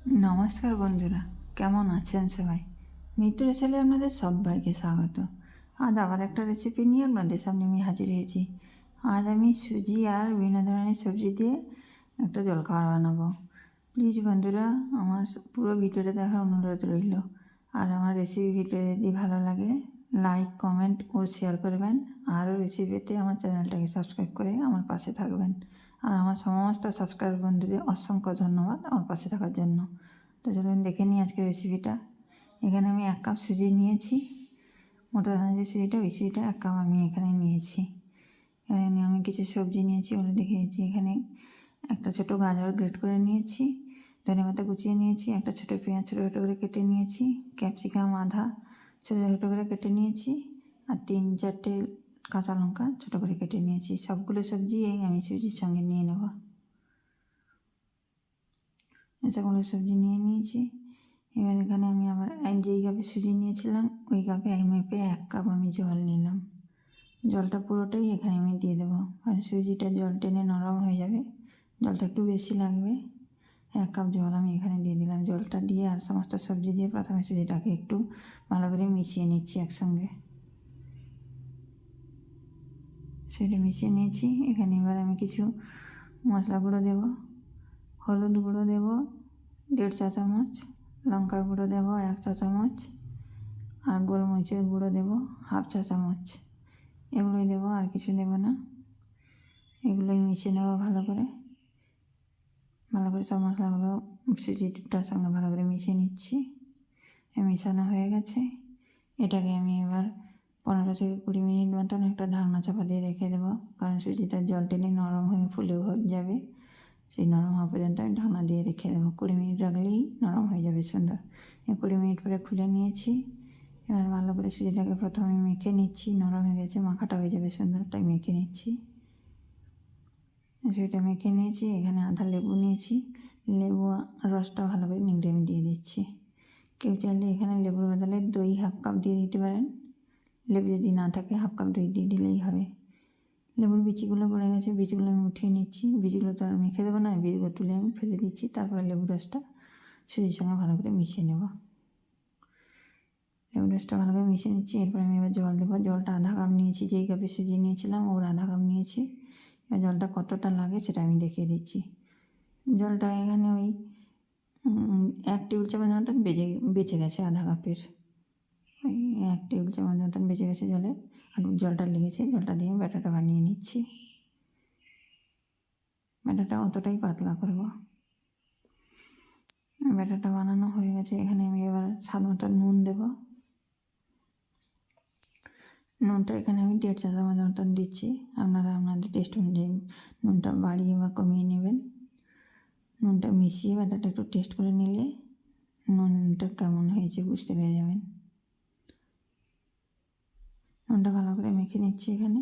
নমস্কার বন্ধুরা, কেমন আছেন সবাই? মিত্র ছেলে আপনাদের সবাইকে স্বাগত। আজ আবার একটা রেসিপি নিয়ে আপনাদের সামনে আমি হাজির হয়েছি। আজ আমি সুজি আর বিভিন্ন ধরনের সবজি দিয়ে একটা জলখাবার বানাবো। প্লিজ বন্ধুরা, আমার পুরো ভিডিওটা দেখার অনুরোধ রইল। আর আমার রেসিপি ভিডিও যদি ভালো লাগে, লাইক, কমেন্ট ও শেয়ার করবেন। আরও রেসিপিতে আমার চ্যানেলটাকে সাবস্ক্রাইব করে আমার পাশে থাকবেন। আর আমার সমস্ত সাবস্ক্রাইব বন্ধুদের অসংখ্য ধন্যবাদ আমার পাশে থাকার জন্য। তো চলুন দেখে নিই আজকের রেসিপিটা। এখানে আমি 1 কাপ সুজি নিয়েছি। মোটা দানার যে সুজিটা, ওই সুজিটা 1 কাপ আমি এখানে নিয়েছি। এখানে আমি কিছু সবজি নিয়েছি, ওগুলো দেখিয়েছি। এখানে একটা ছোটো গাজর গ্রেট করে নিয়েছি, ধনেপাতা কুচিয়ে নিয়েছি, একটা ছোটো পেঁয়াজ ছোটো ছোটো করে কেটে নিয়েছি, ক্যাপসিকাম আধা ছোটো ছোটো করে কেটে নিয়েছি, আর 3-4টে কাঁচা লঙ্কা ছোটো করে কেটে নিয়েছি। সবগুলো সবজি আমি সুজির সঙ্গে নিয়ে নেব। সবগুলো সবজি নিয়ে নিয়েছি। এবার এখানে আমি আবার যেই কাপে সুজি নিয়েছিলাম ওই কাপে মেপে 1 কাপ আমি জল নিলাম। জলটা পুরোটাই এখানে আমি দিয়ে দেবো, কারণ সুজিটা জল টেনে নরম হয়ে যাবে, জলটা একটু বেশি লাগবে। 1 কাপ জল আমি এখানে দিয়ে দিলাম। জলটা দিয়ে আর সমস্ত সবজি দিয়ে প্রথমে সুজিটাকে একটু ভালো করে মিশিয়ে নিচ্ছি একসঙ্গে। সেটা মিশিয়ে নিয়েছি। এখানে এবার আমি কিছু মশলা গুঁড়ো দেবো। হলুদ গুঁড়ো দেবো 1.5 চা চামচ, লঙ্কা গুঁড়ো দেবো 1 চা চামচ, আর গোলমরিচের গুঁড়ো দেবো 1/2 চা চামচ। এগুলোই দেবো, আর কিছু দেবো না। এগুলোই মিশিয়ে নেবো ভালো করে। সব মশলাগুলো সুজিটার সঙ্গে ভালো করে মিশিয়ে নিচ্ছি। মেশানো হয়ে গেছে। এটাকে আমি এবার 15 থেকে 20 মিনিট মতন একটা ঢাকনা চাপা দিয়ে রেখে দেবো, কারণ সুজিটা জল টেনে নরম হয়ে ফুলেও যাবে। সেই নরম হওয়া পর্যন্ত আমি ঢাকনা দিয়ে রেখে দেবো। 20 মিনিট রাখলেই নরম হয়ে যাবে সুন্দর। 20 মিনিট পরে খুলে নিয়েছি। এবার ভালো করে সুজিটাকে প্রথমে মেখে নিচ্ছি। নরম হয়ে গেছে, মাখাটা হয়ে যাবে সুন্দর, তাই মেখে নিচ্ছি। সুজিটা মেখে নিয়েছি। এখানে আধা লেবু নিয়েছি, লেবু রসটা ভালো করে নিংড়ে আমি দিয়ে দিচ্ছি। কেউ চাইলে এখানে লেবুর বদলে দই 1/2 কাপ দিয়ে দিতে পারেন। লেবু যদি না থাকে 1/2 কাপ দই দিয়ে দিলেই হবে। লেবুর বিচিগুলো পড়ে গেছে, বীজগুলো আমি উঠিয়ে নিচ্ছি। বীজগুলো তো আর মেখে দেবো না, বীজগুলো তুলে আমি ফেলে দিচ্ছি। তারপরে লেবুর রসটা সুজির সঙ্গে ভালো করে মিশিয়ে নেব। লেবুর রসটা ভালো করে মিশিয়ে নিচ্ছি। এরপরে আমি এবার জল দেবো। জলটা আধা কাপ নিয়েছি, যেই কাপে সুজি নিয়েছিলাম ওর আধা কাপ নিয়েছি। এবার জলটা কতটা লাগে সেটা আমি দেখিয়ে দিচ্ছি। জলটা এখানে ওই 1 টেবিল চামচ মতন বেঁচে গেছে আধা কাপের। ওই 1 টেবিল চামচ মতন বেঁচে গেছে জলে, আর জলটা লেগেছে। জলটা দিয়ে ব্যাটারটা বানিয়ে নিচ্ছি। ব্যাটারটা অতটাই পাতলা করব। ব্যাটারটা বানানো হয়ে গেছে। এখানে আমি এবার স্বাদ মতো নুন দেব। নুনটা এখানে আমি 1.5 চা চামচ মতন দিচ্ছি। আপনারা আপনাদের টেস্ট অনুযায়ী নুনটা বাড়িয়ে বা কমিয়ে নেবেন। নুনটা মিশিয়ে ব্যাটারটা একটু টেস্ট করে নিলে নুনটা কেমন হয়েছে বুঝতে পেরে যাবেন। নুনটা ভালো করে মেখে নিচ্ছি। এখানে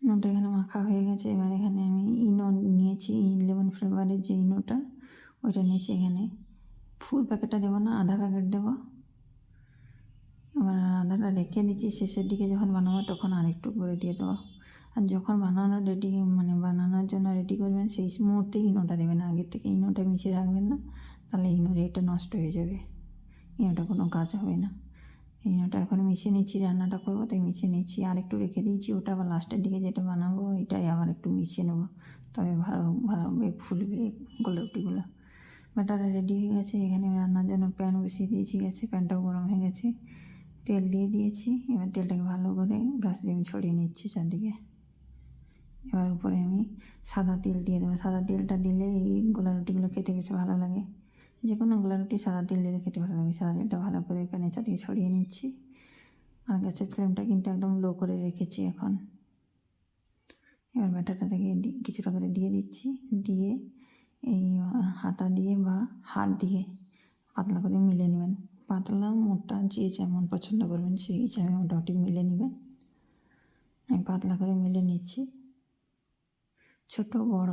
নুনটা এখানে মাখা হয়ে গেছে। এবার এখানে আমি ইনো নিয়েছি, লেমন ফ্লেভারের যে ইনোটা ওইটা নিয়েছি। এখানে ফুল প্যাকেটটা দেবো না, আধা প্যাকেট দেবো। এবার আধাটা রেখে দিচ্ছি। শেষের দিকে যখন বানাবো তখন আরেকটু করে দিয়ে দেবো। আর যখন বানানোর জন্য রেডি করবেন সেই মুহূর্তে ইনোটা দেবেন, আগের থেকে ইনোটা মিশিয়ে রাখবেন না, তাহলে ইনোর এটা নষ্ট হয়ে যাবে, ইনোটা কোনো কাজ হবে না। ইনোটা এখন মিশিয়ে নিচ্ছি, রান্নাটা করবো তাই মিশিয়ে নিচ্ছি। আর একটু রেখে দিয়েছি, ওটা আবার লাস্টের দিকে যেটা বানাবো এটাই আবার একটু মিশিয়ে নেবো, তবে ভালোভাবে ফুলবে গোলা রুটিগুলো। ব্যাটারটা রেডি হয়ে গেছে। এখানে রান্নার জন্য প্যান বসিয়ে দিয়েছি গ্যাসে। প্যানটাও গরম হয়ে গেছে, তেল দিয়ে দিয়েছি। এবার তেলটাকে ভালো করে ব্রাশ দিয়ে আমি ছড়িয়ে নিচ্ছি চারদিকে। এবার উপরে আমি সাদা তেল দিয়ে দেবো। সাদা তেলটা দিলে এই গোলা রুটিগুলো খেতে বেশ ভালো লাগে। যে কোনো গোলা রুটি সাদা তেল দিলে খেতে ভালো লাগে। সাদা তেলটা ভালো করে প্যানের চারদিকে ছড়িয়ে নিচ্ছি। আর গ্যাসের ফ্লেমটা কিন্তু একদম লো করে রেখেছি এখন। এবার ব্যাটারটা থেকে কিছুটা করে দিয়ে দিচ্ছি। দিয়ে এই হাতা দিয়ে বা হাত দিয়ে পাতলা করে মিলে নেবেন। পাতলা মোটা যে যেমন পছন্দ করবেন সেই হিসাবে মোটামুটি মিলে নেবেন। আমি পাতলা করে মিলে নিচ্ছি। ছোট বড়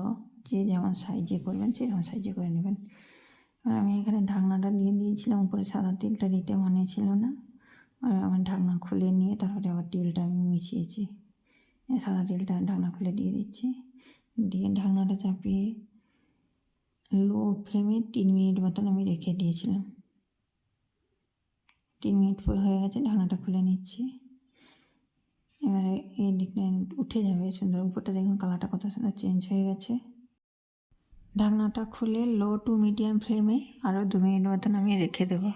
যে যেমন সাইজে করবেন সেরকম সাইজে করে নেবেন। আর আমি এখানে ঢাকনাটা দিয়ে দিয়েছিলাম, উপরে সাদা তেলটা দিতে মনে ছিল না। আর আমার ঢাকনা খুলে নিয়ে তারপরে আবার তেলটা আমি মিশিয়েছি। সাদা তেলটা ঢাকনা খুলে দিয়ে দিচ্ছি। দিয়ে ঢাকনাটা চাপিয়ে লো ফ্লেমে 3 মিনিট মতন আমি রেখে দিয়েছিলাম। 3 মিনিট পর হয়ে গেছে, ঢাকনাটা খুলে নিচ্ছি। এবারে এই দিকটা উঠে যাবে সুন্দর, উপরটা দেখুন কালারটা কত সুন্দর চেঞ্জ হয়ে গেছে। ঢাকনাটা খুলে লো টু মিডিয়াম ফ্লেমে আরও 2 মিনিট মতন আমি রেখে দেবো।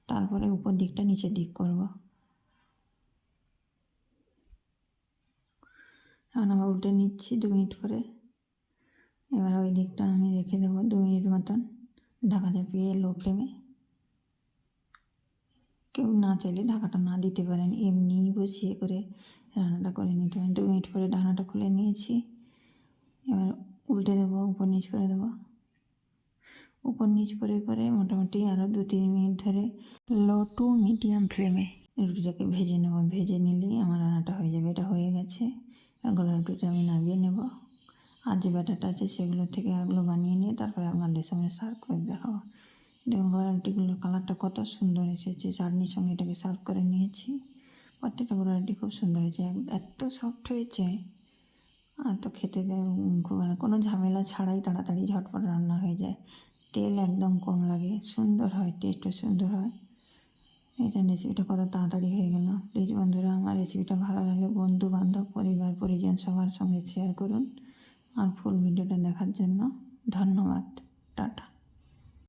তারপরে উপর দিকটা নিচের দিক করব। এখন আমি উল্টে নিচ্ছি 2 মিনিট পরে। এবার ওই দিকটা আমি রেখে দেবো 2 মিনিট মতন ঢাকা চাপিয়ে লো ফ্লেমে। কেউ না চাইলে ঢাকাটা না দিতে পারেন, এমনিই বসিয়ে করে রান্নাটা করে নিতে পারেন। 2 মিনিট পরে ঢাকনাটা খুলে নিয়েছি। এবার উল্টে দেবো, উপর নিচ করে দেবো। উপর নিচ করে করে মোটামুটি আরও 2-3 মিনিট ধরে লো টু মিডিয়াম ফ্লেমে রুটিটাকে ভেজে নেবো। ভেজে নিলেই আমার রান্নাটা হয়ে যাবে। এটা হয়ে গেছে। গোলা রুটিটা আমি নামিয়ে নেব। আর যে ব্যাটারটা আছে সেগুলো থেকে আরগুলো বানিয়ে নিয়ে তারপরে আপনাদের সামনে সার্ভ করে দেখাবো। দেখুন গোলা রুটিগুলোর কালারটা কত সুন্দর এসেছে। চাটনির সঙ্গে এটাকে সার্ভ করে নিয়েছি। প্রত্যেকটা গোলা রুটি খুব সুন্দর হয়েছে, এত সফট হয়েছে। আর তো খেতে খুব ভালো, কোনো ঝামেলা ছাড়াই তাড়াতাড়ি ঝটপট রান্না হয়ে যায়। তেল একদম কম লাগে, সুন্দর হয়, টেস্টও সুন্দর হয়। এটা রেসিপিটা কত তাড়াতাড়ি হয়ে গেল। প্লিজ বন্ধুরা, আমার রেসিপিটা ভালো লাগলে বন্ধু বান্ধব পরিবার পরিজন সবার সঙ্গে শেয়ার করুন। আর ফুল ভিডিওটা দেখার জন্য ধন্যবাদ। টাটা।